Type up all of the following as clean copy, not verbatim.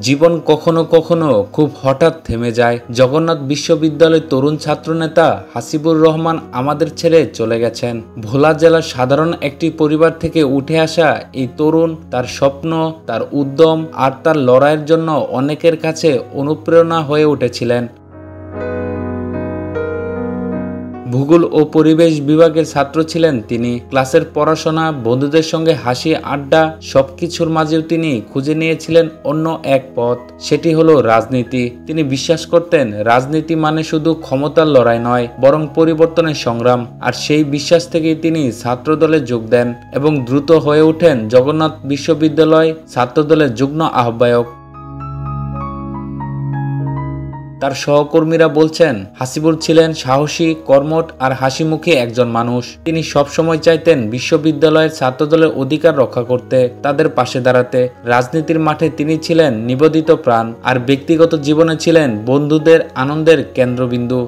জীবন কখনো কখনো খুব হঠাৎ থেমে যায়। জগন্নাথ বিশ্ববিদ্যালয়ের তরুণ ছাত্রনেতা হাসিবুর রহমান আমাদের ছেড়ে চলে গেছেন। ভোলা জেলার সাধারণ একটি পরিবার থেকে উঠে আসা এই তরুণ তার স্বপ্ন, তার উদ্যম আর তার লড়াইয়ের জন্য অনেকের কাছে অনুপ্রেরণা হয়ে উঠেছিলেন। ভূগোল ও পরিবেশ বিভাগের ছাত্র ছিলেন তিনি। ক্লাসের পড়াশোনা, বন্ধুদের সঙ্গে হাসি আড্ডা সবকিছুর মাঝেও তিনি খুঁজে নিয়েছিলেন অন্য এক পথ, সেটি হলো রাজনীতি। তিনি বিশ্বাস করতেন রাজনীতি মানে শুধু ক্ষমতার লড়াই নয়, বরং পরিবর্তনের সংগ্রাম। আর সেই বিশ্বাস থেকেই তিনি ছাত্রদলে যোগ দেন এবং দ্রুত হয়ে ওঠেন জগন্নাথ বিশ্ববিদ্যালয় ছাত্রদলের যুগ্ম আহ্বায়ক। তার সহকর্মীরা বলছেন, হাসিবুর ছিলেন সাহসী, কর্মঠ আর হাসিমুখী একজন মানুষ। তিনি সবসময় চাইতেন বিশ্ববিদ্যালয়ের ছাত্রদলের অধিকার রক্ষা করতে, তাদের পাশে দাঁড়াতে। রাজনীতির মাঠে তিনি ছিলেন নিবেদিত প্রাণ, আর ব্যক্তিগত জীবনে ছিলেন বন্ধুদের আনন্দের কেন্দ্রবিন্দু।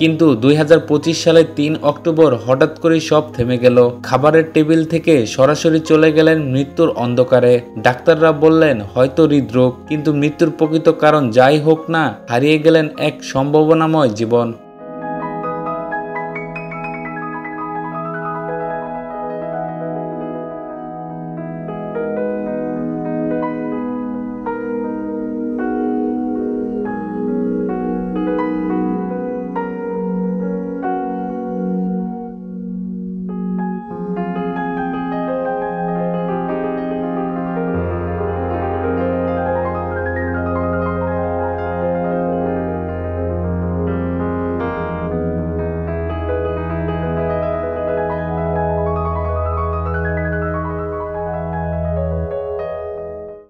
কিন্তু 2025 সালের 3 অক্টোবর হঠাৎ করে সব থেমে গেল। খাবারের টেবিল থেকে সরাসরি চলে গেলেন মৃত্যুর অন্ধকারে। ডাক্তাররা বললেন হয়তো হৃদরোগ, কিন্তু মৃত্যুর প্রকৃত কারণ যাই হোক না, হারিয়ে গেলেন এক সম্ভাবনাময় জীবন।